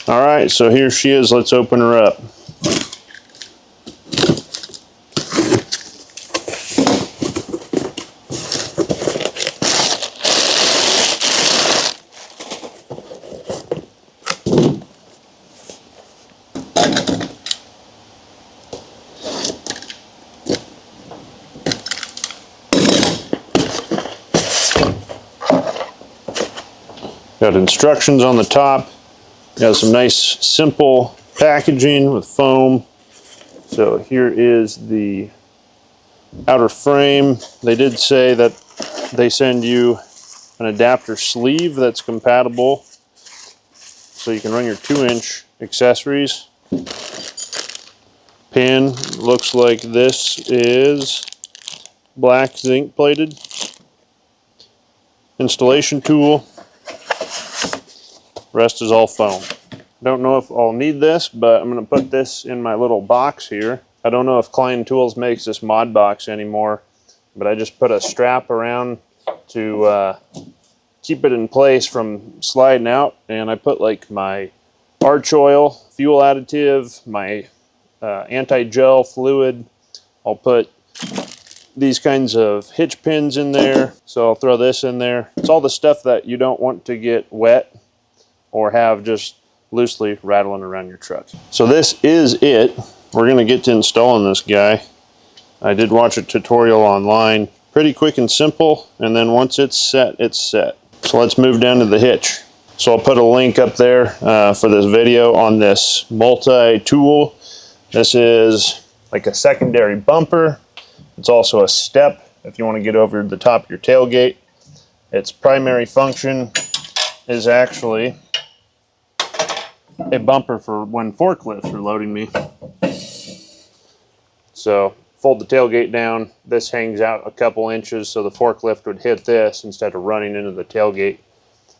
All right, so here she is. Let's open her up. Got instructions on the top. Got some nice simple packaging with foam. So here is the outer frame. They did say that they send you an adapter sleeve that's compatible, so you can run your 2-inch accessories. Pin looks like this is black zinc plated. Installation tool. Rest is all foam. Don't know if I'll need this, but I'm going to put this in my little box here. I don't know if Klein Tools makes this mod box anymore, but I just put a strap around to keep it in place from sliding out, and I put like my arch oil, fuel additive, my anti-gel fluid. I'll put these kinds of hitch pins in there, so I'll throw this in there. It's all the stuff that you don't want to get wet or have just loosely rattling around your truck. So this is it. We're gonna get to installing this guy. I did watch a tutorial online. Pretty quick and simple, and then once it's set, it's set. So let's move down to the hitch. So I'll put a link up there for this video on this multi-tool. This is like a secondary bumper. It's also a step if you want to get over the top of your tailgate. Its primary function is actually a bumper for when forklifts are loading me. So fold the tailgate down. This hangs out a couple inches so the forklift would hit this instead of running into the tailgate.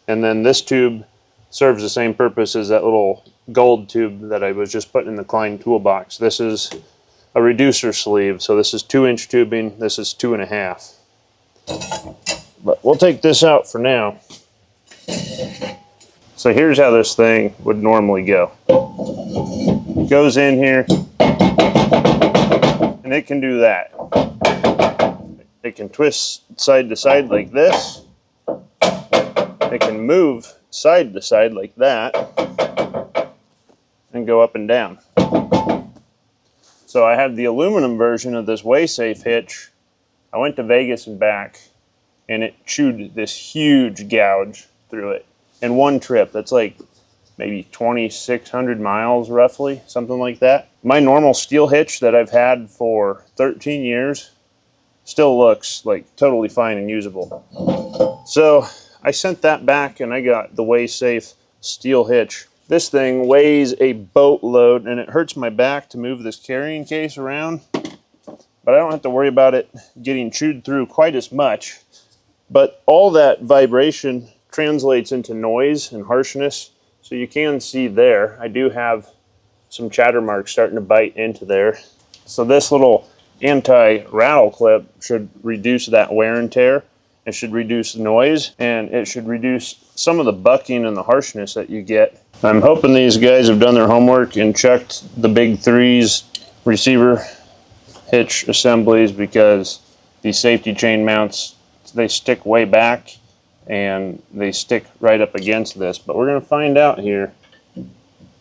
And then this tube serves the same purpose as that little gold tube that I was just putting in the Klein toolbox. This is a reducer sleeve. So this is 2-inch tubing. This is 2.5. But we'll take this out for now. So here's how this thing would normally go. It goes in here, and it can do that. It can twist side to side like this. It can move side to side like that, and go up and down. So I had the aluminum version of this WaySafe hitch. I went to Vegas and back, and it chewed this huge gouge through it. In one trip. That's like maybe 2,600 miles roughly, something like that. My normal steel hitch that I've had for 13 years still looks like totally fine and usable. So I sent that back and I got the WaySafe steel hitch. This thing weighs a boatload and it hurts my back to move this carrying case around, but I don't have to worry about it getting chewed through quite as much. But all that vibration translates into noise and harshness, so you can see there I do have some chatter marks starting to bite into there. So this little anti-rattle clip should reduce that wear and tear. It should reduce noise, and it should reduce some of the bucking and the harshness that you get. I'm hoping these guys have done their homework and checked the Big Three's receiver hitch assemblies, because these safety chain mounts, they stick way back and they stick right up against this. But we're going to find out here.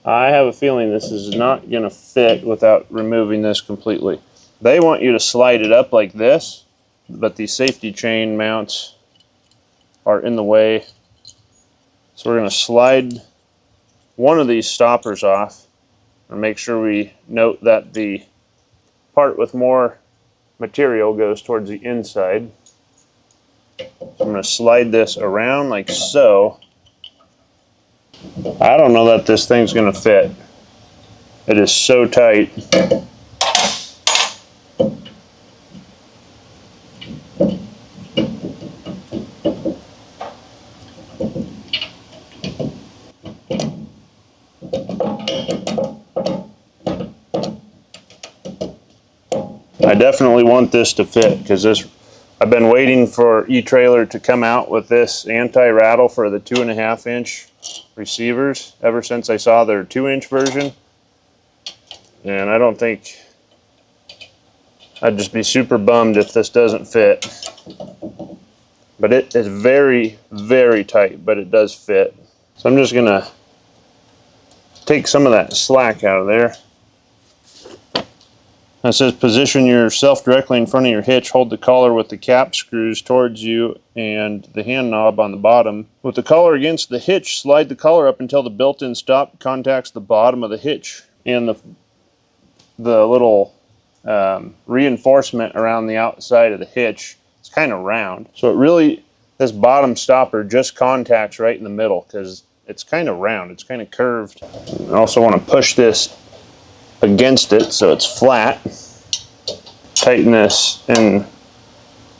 I have a feeling this is not going to fit without removing this completely. They want you to slide it up like this, but these safety chain mounts are in the way. So we're going to slide one of these stoppers off and make sure we note that the part with more material goes towards the inside. So I'm going to slide this around like so. I don't know that this thing's going to fit. It is so tight. I definitely want this to fit, because I've been waiting for E-Trailer to come out with this anti-rattle for the 2.5-inch receivers ever since I saw their 2-inch version. And I don't think, I'd just be super bummed if this doesn't fit. But it is very, very tight, but it does fit. So I'm just gonna take some of that slack out of there. It says position yourself directly in front of your hitch. Hold the collar with the cap screws towards you and the hand knob on the bottom. With the collar against the hitch, slide the collar up until the built-in stop contacts the bottom of the hitch. And the little reinforcement around the outside of the hitch is kind of round. So it really, this bottom stopper just contacts right in the middle because it's kind of round, it's kind of curved. I also want to push this against it so it's flat. Tighten this in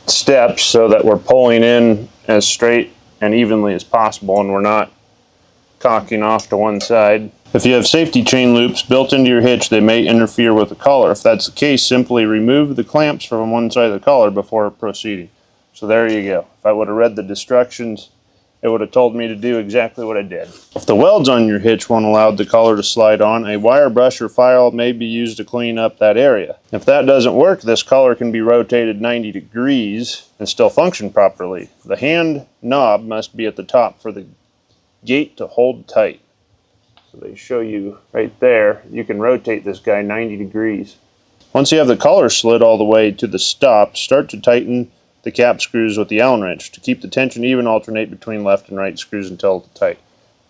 steps so that we're pulling in as straight and evenly as possible and we're not cocking off to one side. If you have safety chain loops built into your hitch, they may interfere with the collar. If that's the case, simply remove the clamps from one side of the collar before proceeding. So there you go. If I would have read the instructions, it would have told me to do exactly what I did. If the welds on your hitch won't allow the collar to slide on, a wire brush or file may be used to clean up that area. If that doesn't work, this collar can be rotated 90 degrees and still function properly. The hand knob must be at the top for the gate to hold tight. So they show you right there, you can rotate this guy 90 degrees. Once you have the collar slid all the way to the stop, start to tighten the cap screws with the Allen wrench. To keep the tension even, alternate between left and right screws until tight,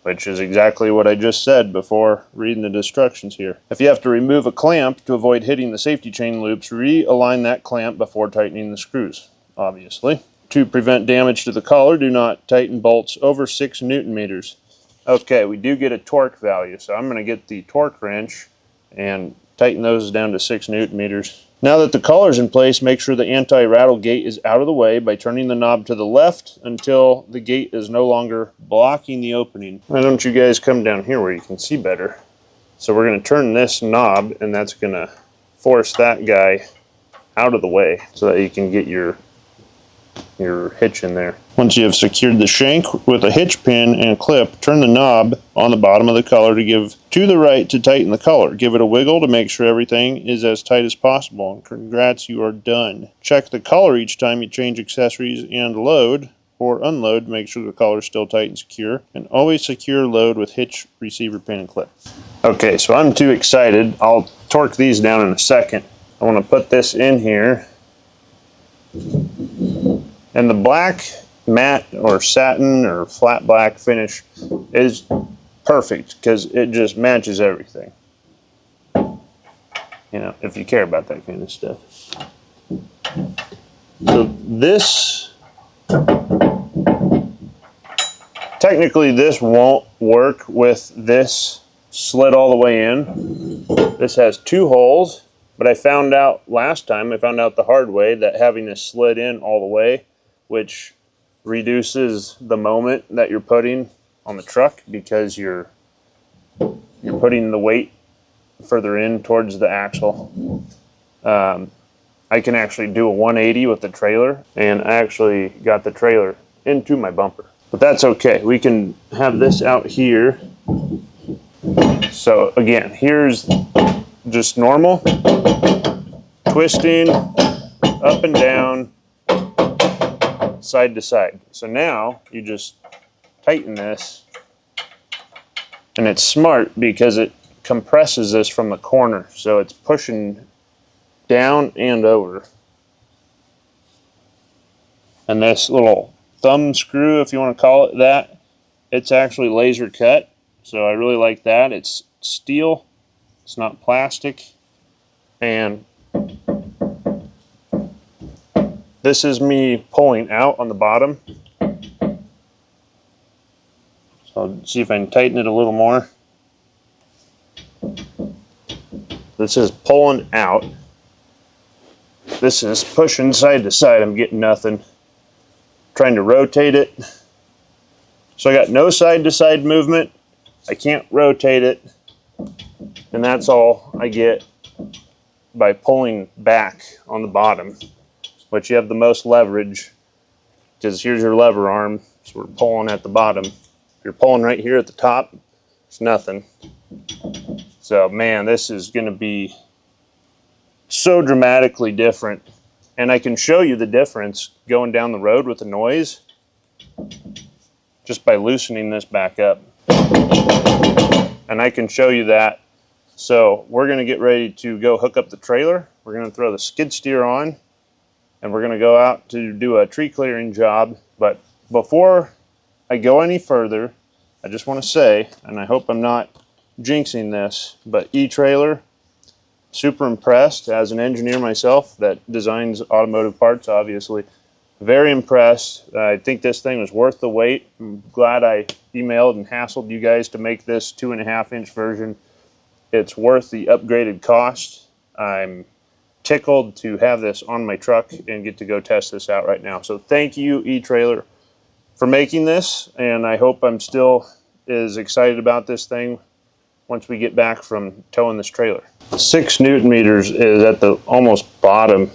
which is exactly what I just said before reading the instructions here. If you have to remove a clamp to avoid hitting the safety chain loops, realign that clamp before tightening the screws, obviously. To prevent damage to the collar, do not tighten bolts over 6 Newton meters. Okay, we do get a torque value, so I'm going to get the torque wrench and tighten those down to 6 Newton meters. Now that the collar's in place, make sure the anti-rattle gate is out of the way by turning the knob to the left until the gate is no longer blocking the opening. Why don't you guys come down here where you can see better? So we're going to turn this knob, and that's going to force that guy out of the way so that you can get your hitch in there. Once you have secured the shank with a hitch pin and a clip, turn the knob on the bottom of the collar to give to the right to tighten the collar. Give it a wiggle to make sure everything is as tight as possible. And congrats, you are done. Check the collar each time you change accessories and load or unload to make sure the collar is still tight and secure. And always secure load with hitch, receiver pin, and clip. Okay, so I'm too excited. I'll torque these down in a second. I want to put this in here. And the black matte or satin or flat black finish is perfect because it just matches everything. You know, if you care about that kind of stuff. So this, technically this won't work with this slit all the way in. This has 2 holes, but I found out last time, I found out the hard way, that having this slid in all the way, which reduces the moment that you're putting on the truck because you're putting the weight further in towards the axle. I can actually do a 180 with the trailer, and I actually got the trailer into my bumper. But that's okay. We can have this out here. So again, here's just normal, twisting, up and down, side to side. So now you just tighten this, and it's smart because it compresses this from the corner, so it's pushing down and over. And this little thumb screw, if you want to call it that, it's actually laser cut, so I really like that. It's steel, it's not plastic, and this is me pulling out on the bottom. So I'll see if I can tighten it a little more. This is pulling out. This is pushing side to side. I'm getting nothing. Trying to rotate it. So I got no side to side movement. I can't rotate it. And that's all I get by pulling back on the bottom, which you have the most leverage because here's your lever arm, so we're pulling at the bottom. you're pulling right here at the top, it's nothing. So man, this is going to be so dramatically different. And I can show you the difference going down the road with the noise just by loosening this back up. And I can show you that. So we're going to get ready to go hook up the trailer. We're going to throw the skid steer on, and we're going to go out to do a tree clearing job. But before I go any further, I just want to say, and I hope I'm not jinxing this, but E-Trailer, super impressed as an engineer myself that designs automotive parts, obviously. Very impressed. I think this thing was worth the wait. I'm glad I emailed and hassled you guys to make this 2.5-inch version. It's worth the upgraded cost. I'm tickled to have this on my truck and get to go test this out right now. So thank you, E-Trailer, for making this, and I hope I'm still as excited about this thing once we get back from towing this trailer. 6 Newton meters is at the almost bottom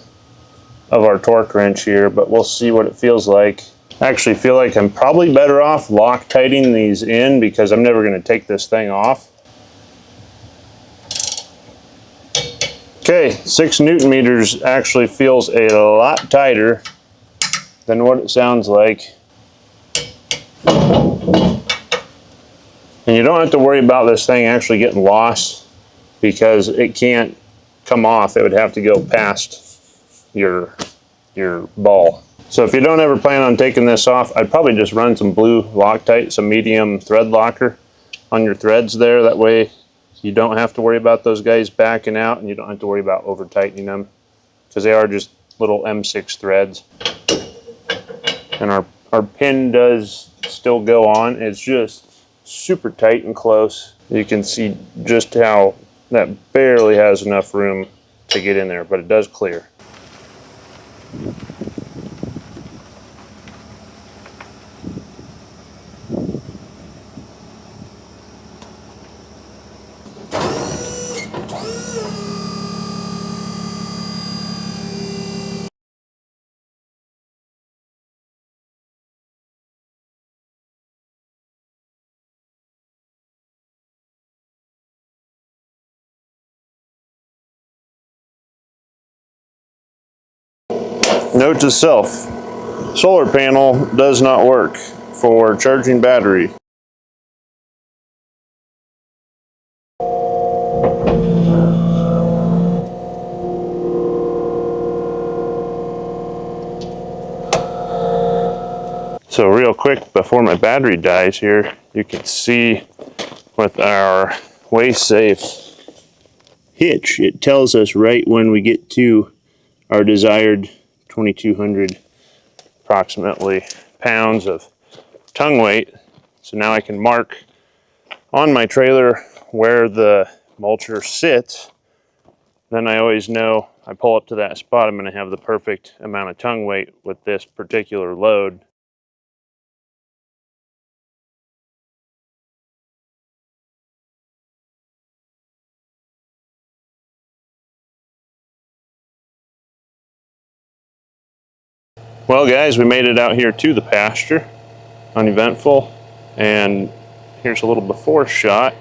of our torque wrench here, but we'll see what it feels like. I actually feel like I'm probably better off Loctiting these in because I'm never going to take this thing off. Okay, 6 Newton meters actually feels a lot tighter than what it sounds like. And you don't have to worry about this thing actually getting lost because it can't come off. It would have to go past your ball. So if you don't ever plan on taking this off, I'd probably just run some blue Loctite, some medium thread locker on your threads there. That way you don't have to worry about those guys backing out, and you don't have to worry about over tightening them because they are just little M6 threads. And our pin does still go on. It's just super tight and close. You can see just how that barely has enough room to get in there, but it does clear. Note to self, solar panel does not work for charging battery. So real quick, before my battery dies here, you can see with our waist-safe hitch, it tells us right when we get to our desired 2,200 approximately pounds of tongue weight. So now I can mark on my trailer where the mulcher sits. Then I always know I pull up to that spot, I'm going to have the perfect amount of tongue weight with this particular load. Well guys, we made it out here to the pasture, uneventful, and here's a little before shot.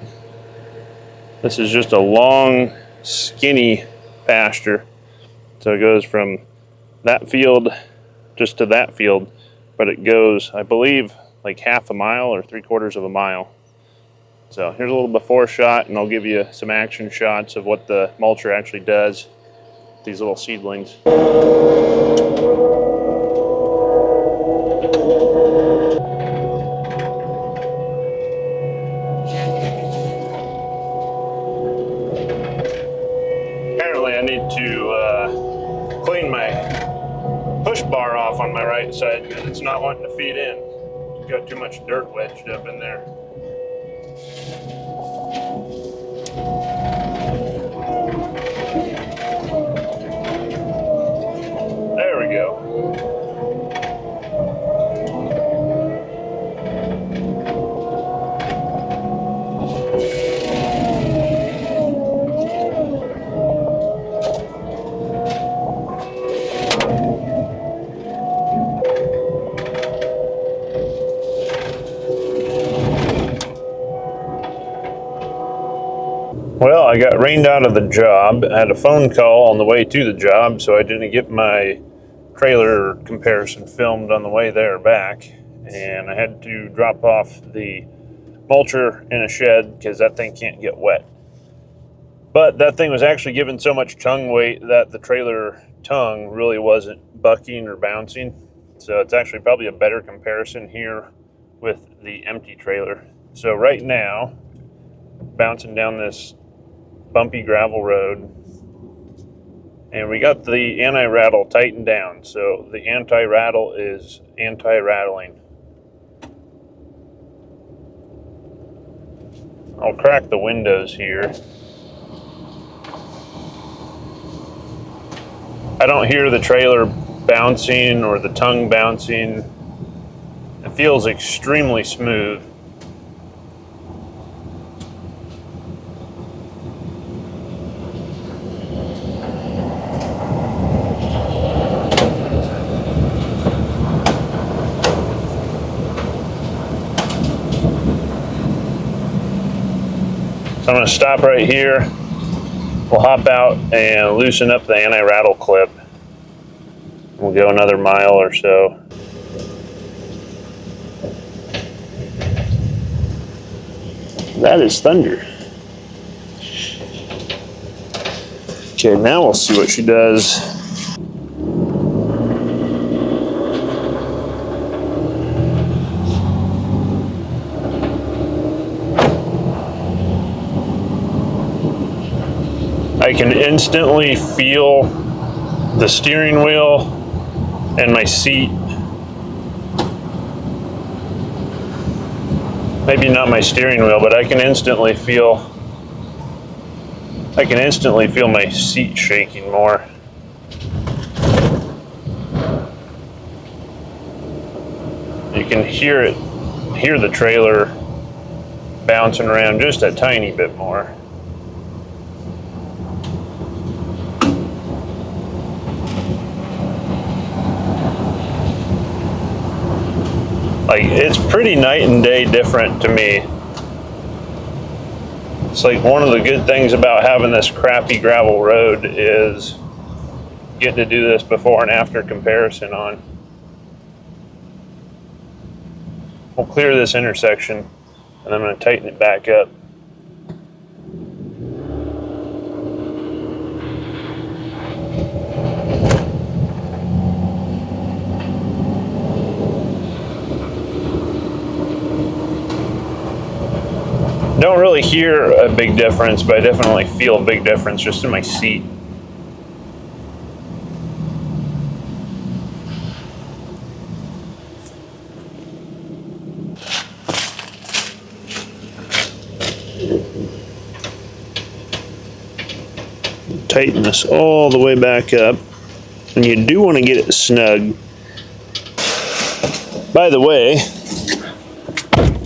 This is just a long, skinny pasture. So it goes from that field just to that field, but it goes, I believe, like half a mile or 3/4 of a mile. So here's a little before shot, and I'll give you some action shots of what the mulcher actually does, these little seedlings. Apparently I need to clean my push bar off on my right side because it's not wanting to feed in. It's got too much dirt wedged up in there. There we go. Well, I got rained out of the job. I had a phone call on the way to the job, so I didn't get my trailer comparison filmed on the way there back. And I had to drop off the mulcher in a shed because that thing can't get wet. But that thing was actually given so much tongue weight that the trailer tongue really wasn't bucking or bouncing. So it's actually probably a better comparison here with the empty trailer. So right now, bouncing down this bumpy gravel road, and we got the anti-rattle tightened down. So the anti-rattle is anti-rattling. I'll crack the windows here. I don't hear the trailer bouncing or the tongue bouncing. It feels extremely smooth. So I'm going to stop right here. We'll hop out and loosen up the anti-rattle clip. We'll go another mile or so. That is thunder. Okay, now we'll see what she does. I can instantly feel the steering wheel and my seat. Maybe not my steering wheel, but I can instantly feel my seat shaking more. You can hear the trailer bouncing around just a tiny bit more. Like, it's pretty night and day different to me. It's like one of the good things about having this crappy gravel road is getting to do this before and after comparison on. We'll clear this intersection and I'm going to tighten it back up. Don't really hear a big difference, but I definitely feel a big difference just in my seat. Tighten this all the way back up, and you do want to get it snug. By the way,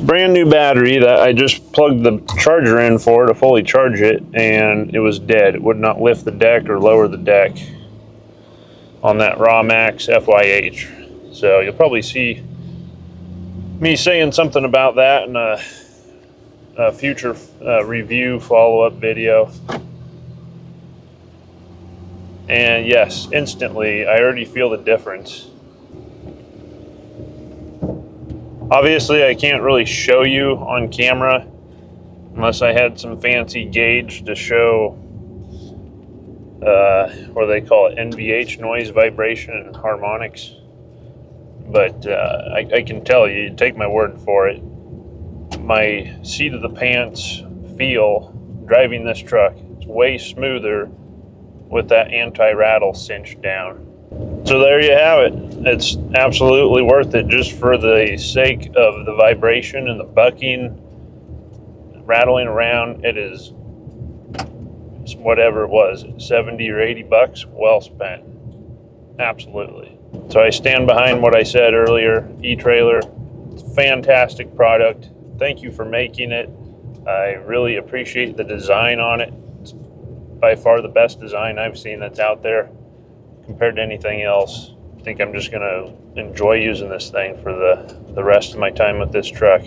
brand new battery that I just plugged the charger in for to fully charge it, and it was dead. It would not lift the deck or lower the deck on that Raw Max FYH. So you'll probably see me saying something about that in a future review follow-up video. And yes, instantly, I already feel the difference. Obviously, I can't really show you on camera unless I had some fancy gauge to show what they call it, NVH, noise, vibration, and harmonics. But I can tell you, take my word for it, my seat of the pants feel driving this truck is way smoother with that anti-rattle cinched down. So there you have it. It's absolutely worth it just for the sake of the vibration and the bucking, rattling around. It's whatever it was, 70 or 80 bucks, well spent. Absolutely. So I stand behind what I said earlier. E-Trailer, it's a fantastic product. Thank you for making it. I really appreciate the design on it. It's by far the best design I've seen that's out there compared to anything else. I think I'm just going to enjoy using this thing for the rest of my time with this truck.